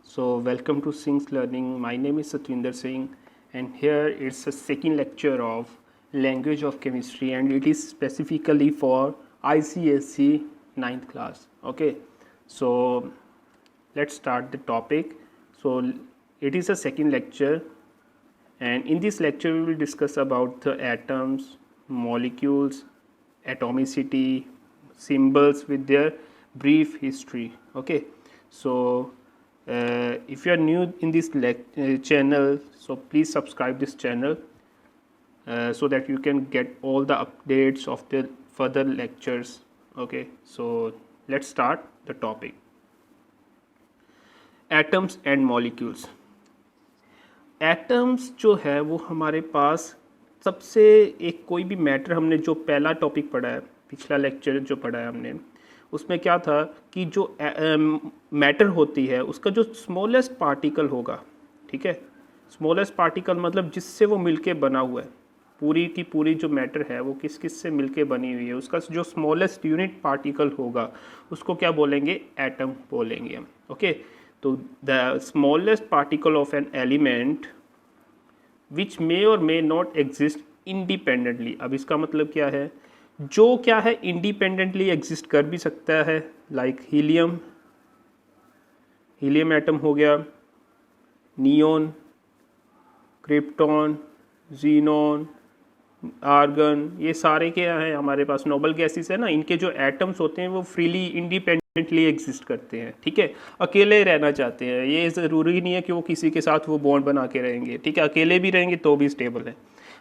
So welcome to Singh's Learning. My name is Satwinder Singh and here it's a second lecture of Language of Chemistry and it is specifically for ICSE 9th class. Okay, so let's start the topic. So it is a second lecture and in this lecture we will discuss about the atoms, molecules, atomicity, symbols with their brief history. Okay, so if you are new in this channel, so please subscribe this channel so that you can get all the updates of the further lectures. Okay, so let's start the topic. Atoms and molecules. Atoms जो है वो हमारे पास सबसे एक कोई भी matter हमने जो पहला टॉपिक पढ़ा है, पिछला लेक्चर जो पढ़ा है हमने, उसमें क्या था कि जो मैटर होती है उसका जो स्मॉलेस्ट पार्टिकल होगा, ठीक है, स्मॉलेस्ट पार्टिकल मतलब जिससे वो मिलके बना हुआ है, पूरी की पूरी जो मैटर है वो किस किस से मिलके बनी हुई है, उसका जो स्मॉलेस्ट यूनिट पार्टिकल होगा उसको क्या बोलेंगे, एटम बोलेंगे हम. ओके, तो the smallest particle of an element which may or may not exist independently. अब इसका मतलब क्या है, जो क्या है इंडिपेंडेंटली एग्जिस्ट कर भी सकता है, लाइक हीलियम, हीलियम एटम हो गया, नियोन, क्रिप्टॉन, जीनॉन, आर्गन, ये सारे क्या हैं हमारे पास नोबल गैसेस है ना, इनके जो एटम्स होते हैं वो फ्रीली इंडिपेंडेंटली एग्जिस्ट करते हैं, ठीक है, अकेले रहना चाहते हैं. ये ज़रूरी नहीं है कि वो किसी के साथ वो बॉन्ड बना के रहेंगे, ठीक है, अकेले भी रहेंगे तो भी स्टेबल है.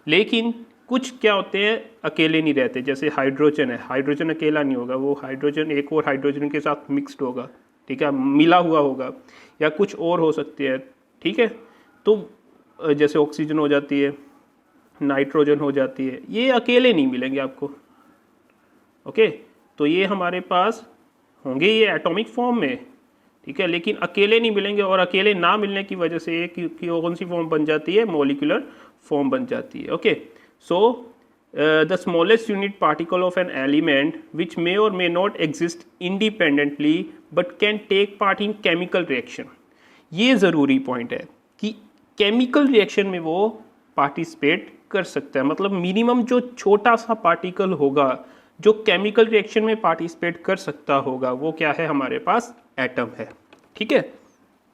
लेकिन कुछ क्या होते हैं अकेले नहीं रहते, जैसे हाइड्रोजन है, हाइड्रोजन अकेला नहीं होगा, वो हाइड्रोजन एक और हाइड्रोजन के साथ मिक्सड होगा, ठीक है, मिला हुआ होगा, या कुछ और हो सकते हैं, ठीक है. तो जैसे ऑक्सीजन हो जाती है, नाइट्रोजन हो जाती है, ये अकेले नहीं मिलेंगे आपको. ओके, तो ये हमारे पास होंगे ये एटॉमिक फॉर्म में, ठीक है, लेकिन अकेले नहीं मिलेंगे, और अकेले ना मिलने की वजह से ये कौन सी फॉर्म बन जाती है, मॉलिक्यूलर फॉर्म बन जाती है. Okay, so the smallest unit particle of an element which may or may not exist independently but can take part in chemical reaction. ये ज़रूरी पॉइंट है कि केमिकल रिएक्शन में वो पार्टिसिपेट कर सकता है, मतलब मिनिमम जो छोटा सा पार्टिकल होगा जो केमिकल रिएक्शन में पार्टिसिपेट कर सकता होगा वो क्या है, हमारे पास एटम है, ठीक है.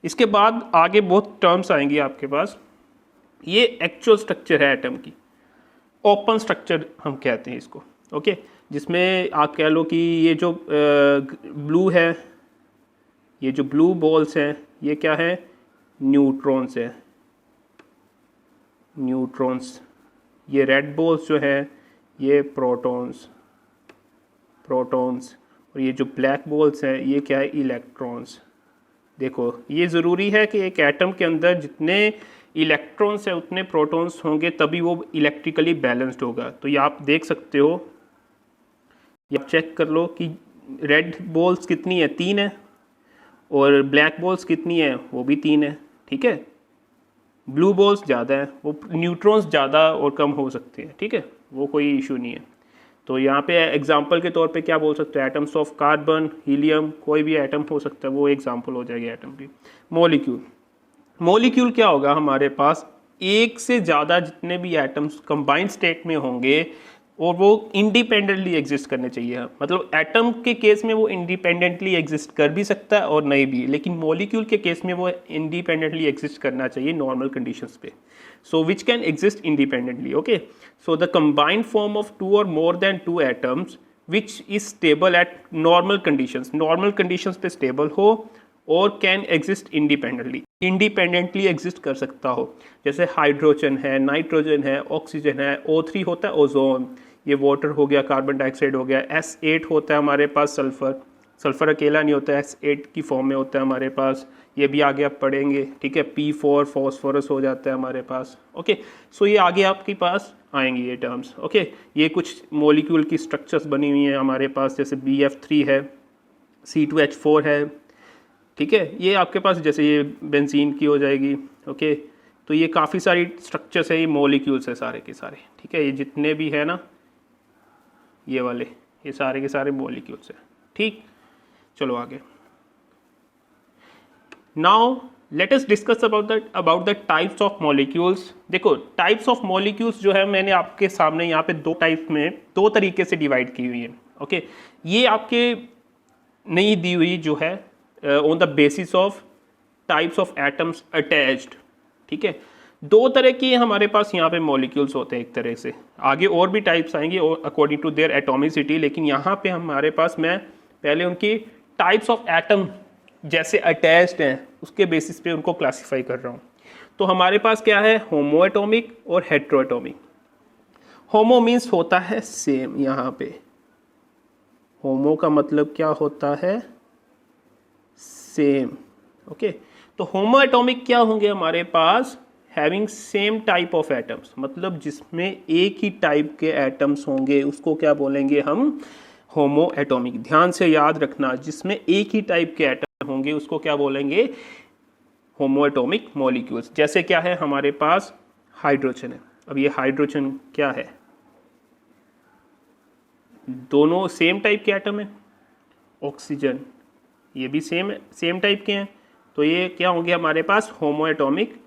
इसके बाद आगे बहुत टर्म्स आएंगी आपके पास. ये एक्चुअल स्ट्रक्चर है एटम की, ओपन स्ट्रक्चर हम कहते हैं इसको. ओके, जिसमें आप कह लो कि ये जो ब्लू है, ये जो ब्लू बॉल्स हैं ये क्या है, न्यूट्रॉन्स है, न्यूट्रॉन्स. ये रेड बॉल्स जो है ये प्रोटॉन्स, प्रोटॉन्स. और ये जो ब्लैक बॉल्स हैं ये क्या है, इलेक्ट्रॉन्स. देखो ये ज़रूरी है कि एक एटम के अंदर जितने इलेक्ट्रॉन्स हैं उतने प्रोटॉन्स होंगे तभी वो इलेक्ट्रिकली बैलेंस्ड होगा. तो ये आप देख सकते हो, ये आप चेक कर लो कि रेड बॉल्स कितनी है, 3 है, और ब्लैक बॉल्स कितनी है, वो भी 3 है, ठीक है. ब्लू बॉल्स ज़्यादा है, वो न्यूट्रॉन्स ज़्यादा और कम हो सकते हैं, ठीक है, वो कोई इशू नहीं है. तो यहाँ पे एग्जांपल के तौर पे क्या बोल सकते हैं, एटम्स ऑफ कार्बन, हीलियम, कोई भी एटम हो सकता है, वो एग्जांपल हो जाएगी एटम की. मॉलिक्यूल, मॉलिक्यूल क्या होगा, हमारे पास एक से ज़्यादा जितने भी एटम्स कंबाइंड स्टेट में होंगे और वो इंडिपेंडेंटली एग्जिस्ट करने चाहिए. मतलब एटम के केस में वो इंडिपेंडेंटली एग्जिस्ट कर भी सकता है और नहीं भी, लेकिन मॉलिक्यूल के केस में वो इंडिपेंडेंटली एग्जिस्ट करना चाहिए नॉर्मल कंडीशंस पे. So which can exist independently. Okay, so the combined form of 2 और more than 2 atoms which is stable at normal conditions, normal conditions पे स्टेबल हो और can exist independently, independently exist कर सकता हो. जैसे हाइड्रोजन है, नाइट्रोजन है, ऑक्सीजन है, O3 होता है ओजोन, ये वाटर हो गया, कार्बन डाइऑक्साइड हो गया, S8 होता है हमारे पास सल्फर, सल्फर अकेला नहीं होता है, S8 की फॉर्म में होता है हमारे पास, ये भी आगे आप पढ़ेंगे, ठीक है. P4 फॉस्फोरस हो जाता है हमारे पास. ओके, सो ये आगे आपके पास आएंगी ये टर्म्स. ओके, ये कुछ मॉलिक्यूल की स्ट्रक्चर्स बनी हुई हैं हमारे पास, जैसे BF3 है, C2H4 है, ठीक है. ये आपके पास जैसे ये बेंजीन की हो जाएगी. ओके, तो ये काफ़ी सारी स्ट्रक्चर्स है, ये मॉलिक्यूल्स है सारे के सारे, ठीक है. ये जितने भी है ना ये वाले, ये सारे के सारे मॉलिक्यूल्स है, ठीक. चलो आगे. Now let us discuss about the types of molecules. देखो टाइप्स ऑफ मॉलिक्यूल्स जो है मैंने आपके सामने यहाँ पे दो टाइप में दो तरीके से डिवाइड की हुई है। ओके ये आपके नहीं दी हुई जो है on the basis of types of atoms attached. ठीक है दो तरह की हमारे पास यहाँ पे मॉलिक्यूल्स होते हैं एक तरह से, आगे और भी टाइप्स आएंगे और अकॉर्डिंग टू देयर एटॉमिसिटी, लेकिन यहाँ पे हमारे पास मैं पहले उनकी टाइप्स ऑफ एटम जैसे अटैच्ड हैं उसके बेसिस पे उनको क्लासीफाई कर रहा हूँ। तो हमारे पास क्या है होमो एटॉमिक और हेट्रोएटॉमिक। होमो मीन्स होता है सेम, यहाँ पे होमो का मतलब क्या होता है सेम। ओके तो होमो एटॉमिक क्या होंगे हमारे पास having same type of atoms, मतलब जिसमें एक ही टाइप के एटम्स होंगे उसको क्या बोलेंगे हम होमो एटॉमिक। ध्यान से याद रखना जिसमें एक ही टाइप के एटम होंगे उसको क्या बोलेंगे होमो एटॉमिक मॉलिक्यूल्स। जैसे क्या है हमारे पास हाइड्रोजन है, अब ये हाइड्रोजन क्या है दोनों सेम टाइप के एटम है। ऑक्सीजन ये भी सेम टाइप के हैं, तो ये क्या होंगे हमारे पास होमो एटॉमिक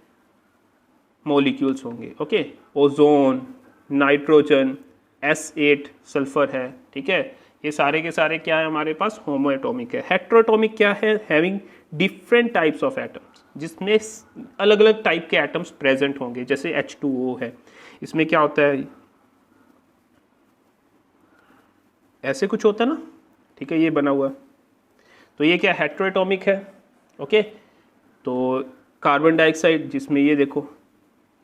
मॉलिक्यूल्स होंगे। Okay ozone nitrogen S8 sulphur है। ठीक है ये सारे के सारे क्या है हमारे पास होमो एटॉमिक है। हेट्रोएटॉमिक क्या है having different types of atoms, जिसमें अलग अलग टाइप के एटम्स प्रेजेंट होंगे। जैसे H2O है, इसमें क्या होता है ऐसे कुछ होता है ना। ठीक है ये बना हुआ, तो ये क्या हेट्रोएटॉमिक है। ओके तो कार्बन डाइऑक्साइड जिसमें ये देखो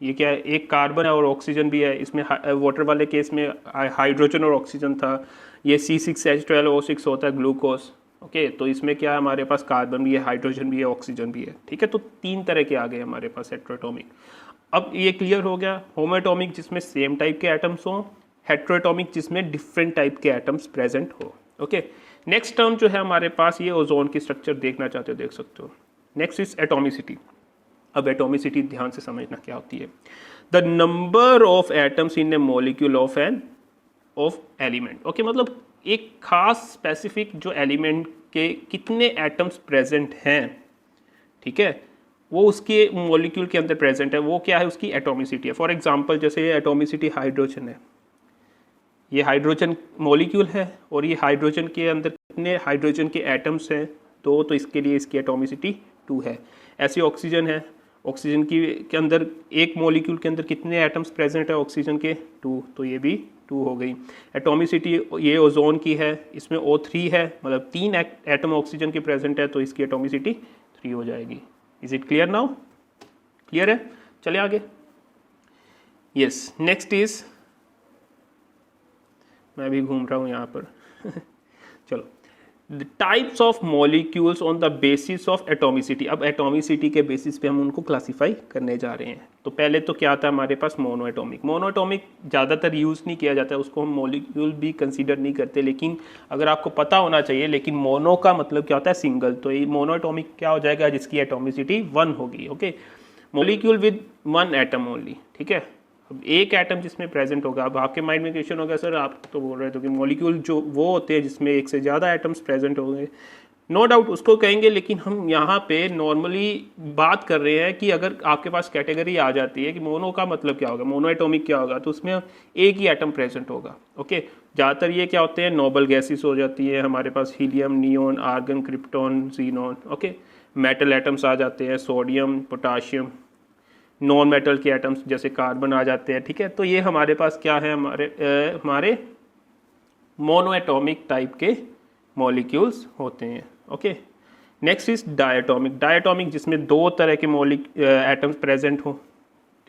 ये क्या है एक कार्बन है और ऑक्सीजन भी है, इसमें वाटर वाले केस में हाइड्रोजन और ऑक्सीजन था। ये C6H12O6 होता है ग्लूकोज। ओके तो इसमें क्या है हमारे पास कार्बन भी है हाइड्रोजन भी है ऑक्सीजन भी है। ठीक है तो तीन तरह के आ गए हमारे पास हेट्रोएटॉमिक। अब ये क्लियर हो गया होमो एटॉमिक जिसमें सेम टाइप के एटम्स हों, हेट्रोएटॉमिक जिसमें डिफरेंट टाइप के एटम्स प्रेजेंट हो। ओके नेक्स्ट टर्म जो है हमारे पास ये ओजोन की स्ट्रक्चर देखना चाहते हो देख सकते हो। Next is atomicity. अब एटॉमिसिटी ध्यान से समझना क्या होती है the number of atoms in A molecule of element. Okay मतलब एक खास स्पेसिफिक जो एलिमेंट के कितने एटम्स प्रेजेंट हैं, ठीक है वो उसके मॉलिक्यूल के अंदर प्रेजेंट है, वो क्या है उसकी एटॉमिसिटी है। फॉर एग्जांपल जैसे ये एटॉमिसिटी हाइड्रोजन है, ये हाइड्रोजन मॉलिक्यूल है और ये हाइड्रोजन के अंदर कितने हाइड्रोजन के एटम्स हैं दो, तो इसके लिए इसकी एटॉमिसिटी 2 है। ऐसे ऑक्सीजन है, ऑक्सीजन की के अंदर एक मॉलिक्यूल के अंदर कितने एटम्स प्रेजेंट है ऑक्सीजन के 2, तो ये भी 2 हो गई। एटॉमिसिटी ये ओजोन की है, इसमें O3 है, मतलब 3 एटम ऑक्सीजन के प्रेजेंट है, तो इसकी एटॉमिसिटी 3 हो जाएगी। Is it clear now? Clear है? चले आगे। यस नेक्स्ट इज, मैं भी घूम रहा हूँ यहाँ पर चलो the types of molecules on the basis of atomicity. अब एटॉमिसिटी के बेसिस पे हम उनको क्लासीफाई करने जा रहे हैं। तो पहले तो क्या आता है हमारे पास मोनो एटॉमिक। मोनो एटॉमिक ज़्यादातर यूज़ नहीं किया जाता है, उसको हम मॉलिक्यूल भी कंसीडर नहीं करते, लेकिन अगर आपको पता होना चाहिए। लेकिन मोनो का मतलब क्या होता है सिंगल, तो ये मोनो एटॉमिक क्या हो जाएगा जिसकी एटॉमिसिटी 1 होगी। Okay molecule with 1 atom only. ठीक है अब एक एटम जिसमें प्रेजेंट होगा। अब आपके माइंड में क्वेश्चन होगा सर आप तो बोल रहे थे कि मॉलिक्यूल जो वो होते हैं जिसमें एक से ज़्यादा एटम्स प्रेजेंट होंगे, नो डाउट उसको कहेंगे, लेकिन हम यहाँ पे नॉर्मली बात कर रहे हैं कि अगर आपके पास कैटेगरी आ जाती है कि मोनो का मतलब क्या होगा, मोनो एटॉमिक क्या होगा, तो उसमें एक ही एटम प्रेजेंट होगा। ओके ज़्यादातर ये क्या होते हैं नोबल गैसेस हो जाती है हमारे पास, helium neon argon krypton xenon. Okay metal atoms आ जाते हैं सोडियम पोटाशियम, नॉन मेटल के एटम्स जैसे कार्बन आ जाते हैं। ठीक है तो ये हमारे पास क्या है हमारे मोनो एटॉमिक टाइप के मॉलिक्यूल्स होते हैं। Okay next is diatomic. Diatomic जिसमें 2 तरह के एटम्स प्रेजेंट हो।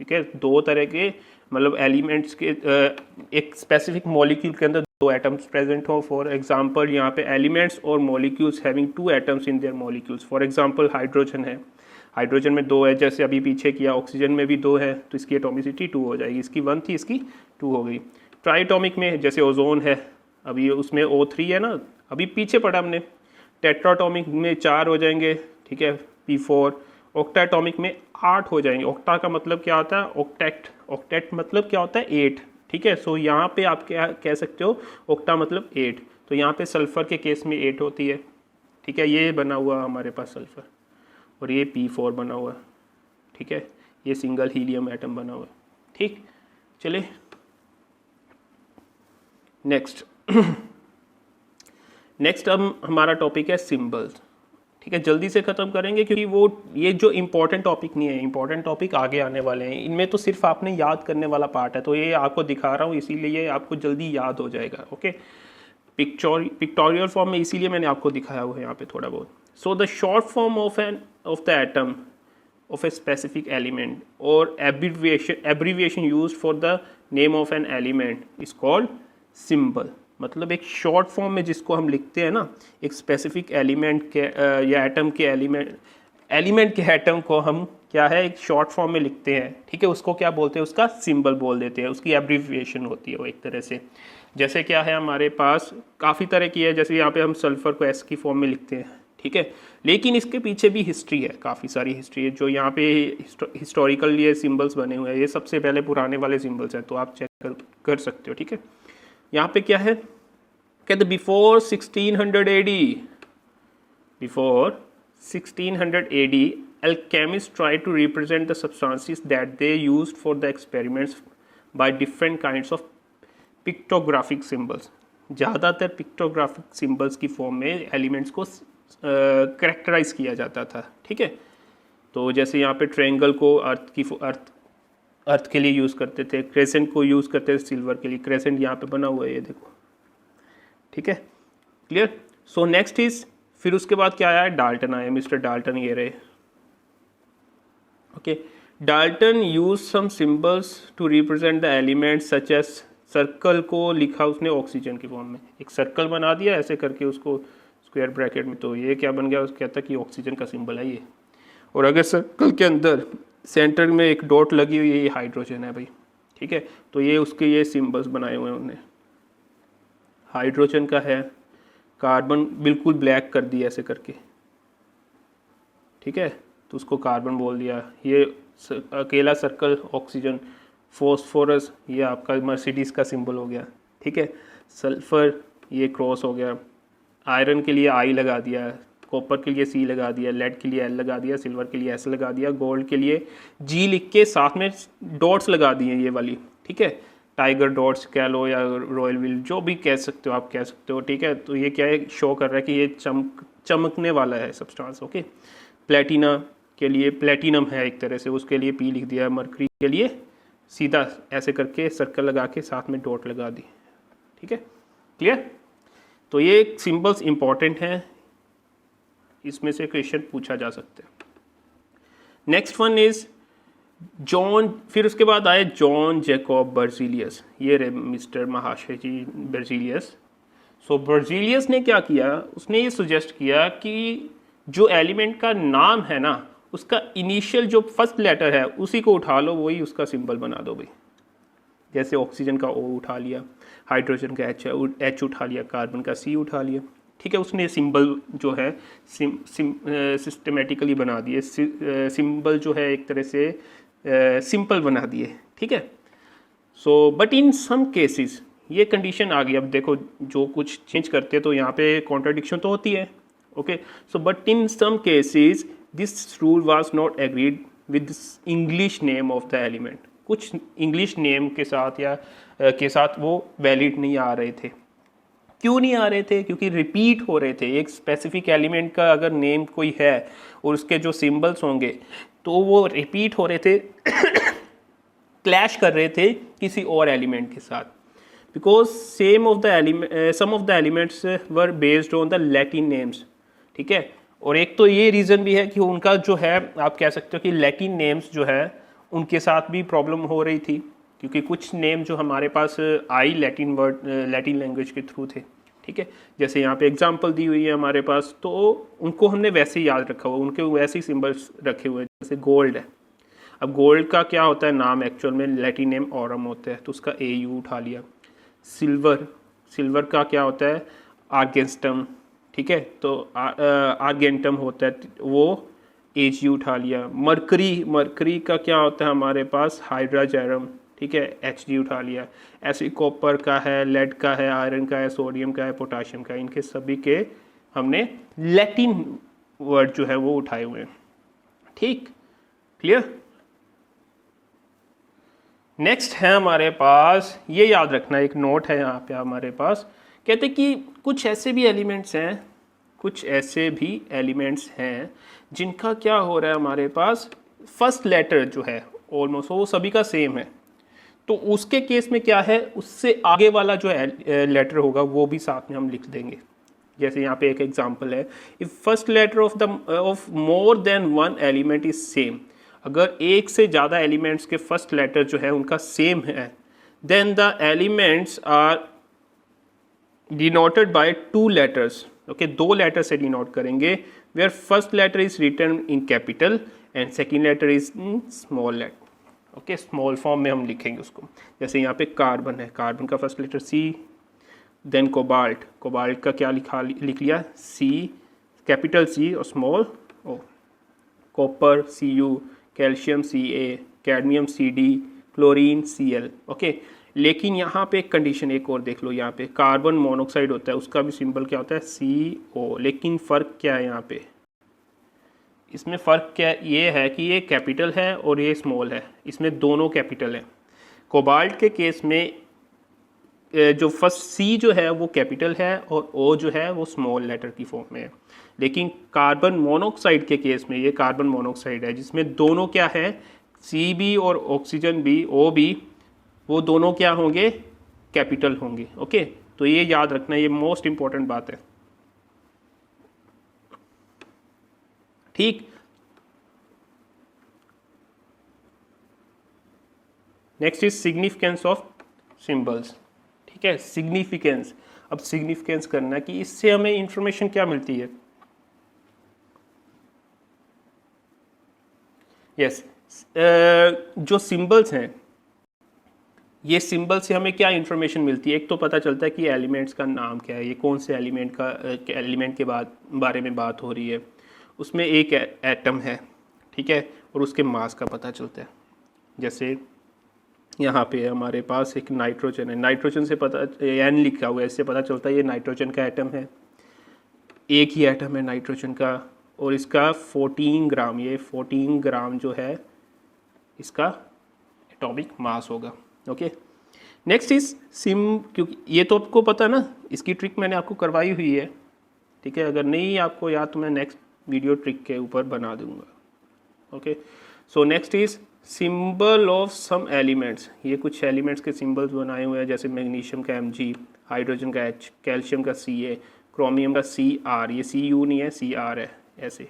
ठीक है 2 तरह के मतलब एलिमेंट्स के एक स्पेसिफिक मॉलिक्यूल के अंदर 2 एटम्स प्रेजेंट हो। फॉर एग्जांपल यहाँ पे एलिमेंट्स और molecules having 2 atoms in their molecules. For example hydrogen है, हाइड्रोजन में 2 है, जैसे अभी पीछे किया ऑक्सीजन में भी 2 है, तो इसकी एटॉमिसिटी 2 हो जाएगी। इसकी 1 थी, इसकी 2 हो गई। ट्राइटॉमिक में जैसे ओजोन है, अभी उसमें O3 है ना, अभी पीछे पढ़ा हमने। टेट्राटॉमिक में 4 हो जाएंगे, ठीक है P4। ऑक्टाटॉमिक में 8 हो जाएंगे। ऑक्टा का मतलब क्या होता है ऑक्टेट, ऑक्टेट मतलब क्या होता है 8। ठीक है सो यहाँ पे आप क्या कह सकते हो ऑक्टा मतलब 8, तो यहाँ पे सल्फर के केस में 8 होती है। ठीक है ये बना हुआ हमारे पास सल्फर। और ये P4 बना हुआ है, ठीक है, ये सिंगल हीलियम एटम बना हुआ है, ठीक। चले नेक्स्ट नेक्स्ट अब हमारा टॉपिक है सिंबल्स, ठीक है, जल्दी से ख़त्म करेंगे क्योंकि वो ये जो इम्पोर्टेंट टॉपिक नहीं है, इम्पोर्टेंट टॉपिक आगे आने वाले हैं, इनमें तो सिर्फ आपने याद करने वाला पार्ट है, तो ये आपको दिखा रहा हूँ इसीलिए आपको जल्दी याद हो जाएगा, ओके। पिक्टोरियल फॉर्म में इसीलिए मैंने आपको दिखाया हुआ है यहाँ पे थोड़ा बहुत। So the short form of the atom of a specific element or abbreviation used for the name of an element is called symbol। मतलब एक शॉर्ट फॉर्म में जिसको हम लिखते हैं ना, एक स्पेसिफिक एलिमेंट के या एटम के एलिमेंट के एटम को हम क्या है एक शॉर्ट फॉर्म में लिखते हैं, ठीक है, उसको क्या बोलते हैं, उसका सिंबल बोल देते हैं, उसकी एब्रीविएशन होती है वो एक तरह से। जैसे क्या है हमारे पास काफ़ी तरह की है, जैसे यहाँ पे हम सल्फर को एस की फॉर्म में लिखते हैं, ठीक है, लेकिन इसके पीछे भी हिस्ट्री है, काफ़ी सारी हिस्ट्री है, जो यहाँ पे हिस्टोरिकल ये सिंबल्स बने हुए हैं, ये सबसे पहले पुराने वाले सिंबल्स हैं, तो आप चेक कर सकते हो, ठीक है। यहाँ पे क्या है, कहते before 1600 AD, before 1600 AD alchemists tried to represent the substances that they used for the experiments by different kinds of pictographic symbols। ज़्यादातर पिक्टोग्राफिक सिंबल्स की फॉर्म में एलिमेंट्स को करेक्टराइज किया जाता था, ठीक है। तो जैसे यहाँ पे ट्रायंगल को अर्थ के लिए यूज़ करते थे, क्रेसेंट को यूज़ करते थे सिल्वर के लिए, क्रेसेंट यहाँ पे बना हुआ है ये देखो, ठीक है, क्लियर। सो नेक्स्ट इज, फिर उसके बाद क्या आया, डाल्टन आया, मिस्टर डाल्टन ये रहे, okay. Dalton use some symbols to represent the elements such as, circle को लिखा उसने ऑक्सीजन की फॉर्म में, एक सर्कल बना दिया ऐसे करके उसको स्क्वायर ब्रैकेट में, तो ये क्या बन गया, उसको कहता है कि ऑक्सीजन का सिंबल है ये। और अगर सर्कल के अंदर सेंटर में एक डॉट लगी हुई है, ये हाइड्रोजन है भाई, ठीक है, तो ये उसके ये सिंबल्स बनाए हुए हैं उन्होंने, हाइड्रोजन का है, कार्बन बिल्कुल ब्लैक कर दिया ऐसे करके, ठीक है, तो उसको कार्बन बोल दिया, ये अकेला सर्कल ऑक्सीजन, फॉस्फोरस ये आपका मर्सिडीज़ का सिंबल हो गया, ठीक है, सल्फर ये क्रॉस हो गया, आयरन के लिए आई लगा दिया, कॉपर के लिए सी लगा दिया, लेड के लिए एल लगा दिया, सिल्वर के लिए एस लगा दिया, गोल्ड के लिए जी लिख के साथ में डॉट्स लगा दिए ये वाली, ठीक है, टाइगर डॉट्स कह लो या रॉयल व्हील जो भी कह सकते हो आप कह सकते हो, ठीक है। तो ये क्या है, शो कर रहा है कि ये चमकने वाला है सब्सटेंस, ओके। प्लेटिना के लिए प्लेटिनम है एक तरह से, उसके लिए पी लिख दिया, मरकरी के लिए सीधा ऐसे करके सर्कल लगा के साथ में डॉट लगा दी, ठीक है, क्लियर। तो ये सिंबल्स इंपॉर्टेंट हैं, इसमें से क्वेश्चन पूछा जा सकता है। नेक्स्ट वन इज जॉन, फिर उसके बाद आए जॉन जैकब बर्जीलियस, ये रहे मिस्टर महाशय जी बर्जीलियस। सो बर्जीलियस ने क्या किया, उसने ये सुजेस्ट किया कि जो एलिमेंट का नाम है ना, उसका इनिशियल जो फर्स्ट लेटर है उसी को उठा लो, वही उसका सिंबल बना दो भाई। जैसे ऑक्सीजन का O उठा लिया, हाइड्रोजन का H उठा लिया, कार्बन का C उठा लिया, ठीक है, उसने सिंबल जो है सिस्टमेटिकली बना दिए, सिंबल जो है एक तरह से सिंपल बना दिए, ठीक है। So but in some cases ये कंडीशन आ गई, अब देखो जो कुछ चेंज करते हैं तो यहाँ पे कॉन्ट्राडिक्शन तो होती है, okay. So but in some cases this rule was not agreed with English name of the element, कुछ इंग्लिश नेम के साथ या के साथ वो वैलिड नहीं आ रहे थे। क्यों नहीं आ रहे थे, क्योंकि रिपीट हो रहे थे, एक स्पेसिफिक एलिमेंट का अगर नेम कोई है और उसके जो सिंबल्स होंगे तो वो रिपीट हो रहे थे क्लैश कर रहे थे किसी और एलिमेंट के साथ, because some of the elements were based on the Latin names, ठीक है। और एक तो ये रीज़न भी है कि उनका जो है आप कह सकते हो कि लैटिन नेम्स जो है उनके साथ भी प्रॉब्लम हो रही थी, क्योंकि कुछ नेम जो हमारे पास आई लैटिन वर्ड लैटिन लैंग्वेज के थ्रू थे, ठीक है। जैसे यहाँ पे एग्जांपल दी हुई है हमारे पास, तो उनको हमने वैसे ही याद रखा हुआ, उनके वैसे ही सिंबल्स रखे हुए हैं। जैसे गोल्ड है, अब गोल्ड का क्या होता है नाम, एक्चुअल में लैटिन नेम ऑरम होता है, तो उसका AU उठा लिया। सिल्वर का क्या होता है आर्गेंस्टम, ठीक है, तो आर्गेंटम होता है, वो AG उठा लिया। मरकरी का क्या होता है हमारे पास हाइड्राजेरम, ठीक है, HG उठा लिया। ऐसे कॉपर का है, लेड का है, आयरन का है, सोडियम का है, पोटाशियम का है, इनके सभी के हमने लैटिन वर्ड जो है वो उठाए हुए हैं, ठीक, क्लियर। नेक्स्ट है हमारे पास, ये याद रखना, एक नोट है यहाँ पे हमारे पास, कहते कि कुछ ऐसे भी एलिमेंट्स हैं, कुछ ऐसे भी एलिमेंट्स हैं जिनका क्या हो रहा है हमारे पास, फर्स्ट लेटर जो है ऑलमोस्ट वो सभी का सेम है। तो उसके केस में क्या है, उससे आगे वाला जो लेटर होगा वो भी साथ में हम लिख देंगे। जैसे यहाँ पे एक एग्जांपल है, if first letter of more than one element is same, अगर एक से ज़्यादा एलिमेंट्स के फर्स्ट लेटर जो है उनका सेम है, then the elements are denoted by two letters. Okay, दो लेटर से डिनोट करेंगे, where first letter is written in capital and second letter is in small letter. Okay, small form में हम लिखेंगे उसको। जैसे यहाँ पे कार्बन है, कार्बन का first letter C, then cobalt, cobalt का क्या लिख लिया, सी, कैपिटल सी और small O. Copper C U, calcium C A, cadmium C D, chlorine C L. Okay, लेकिन यहाँ पे एक कंडीशन एक और देख लो, यहाँ पे कार्बन मोनोक्साइड होता है, उसका भी सिंबल क्या होता है, सी ओ। लेकिन फ़र्क क्या है यहाँ पे, इसमें फ़र्क क्या ये है कि ये कैपिटल है और ये स्मॉल है, इसमें दोनों कैपिटल है। कोबाल्ट के केस में जो फर्स्ट सी जो है वो कैपिटल है और ओ जो है वो स्मॉल लेटर की फॉर्म में है। लेकिन कार्बन मोनोक्साइड के केस में, ये कार्बन मोनोक्साइड है जिसमें दोनों क्या है, सी भी और ऑक्सीजन भी, ओ भी, वो दोनों क्या होंगे, कैपिटल होंगे। ओके, तो ये याद रखना, ये मोस्ट इंपॉर्टेंट बात है। ठीक, next is significance of symbols. ठीक है, सिग्निफिकेंस। अब सिग्निफिकेंस करना कि इससे हमें इंफॉर्मेशन क्या मिलती है। यस, जो सिंबल्स हैं, ये सिंबल से हमें क्या इन्फॉर्मेशन मिलती है। एक तो पता चलता है कि एलिमेंट्स का नाम क्या है, ये कौन से एलिमेंट का एलिमेंट के बारे में बात हो रही है, उसमें एक एटम है, ठीक है, और उसके मास का पता चलता है। जैसे यहाँ पे हमारे पास एक नाइट्रोजन है, नाइट्रोजन से पता, एन लिखा हुआ है, इससे पता चलता है ये नाइट्रोजन का एटम है, एक ही एटम है नाइट्रोजन का, और इसका 14 ग्राम, ये 14 ग्राम जो है इसका एटॉमिक मास होगा। ओके, नेक्स्ट इज सिम, क्योंकि ये तो आपको पता ना, इसकी ट्रिक मैंने आपको करवाई हुई है, ठीक है, अगर नहीं आपको याद तो मैं नेक्स्ट वीडियो ट्रिक के ऊपर बना दूंगा। Okay, so next is symbol of some elements. ये कुछ एलिमेंट्स के सिंबल्स बनाए हुए हैं, जैसे मैग्नीशियम का Mg, हाइड्रोजन का H, कैल्शियम का Ca, क्रोमियम का Cr, ये Cu नहीं है Cr है ऐसे।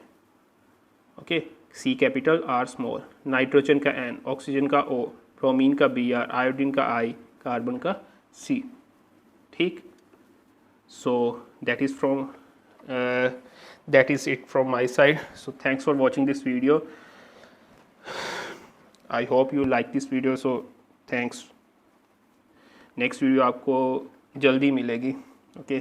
Okay, C capital, R small, nitrogen का N, ऑक्सीजन का O, ब्रोमीन का Br, आयोडीन का I, कार्बन का C। ठीक, so that is it from my side. So thanks for watching this video. I hope you like this video, so thanks. Next video आपको जल्दी मिलेगी। Okay.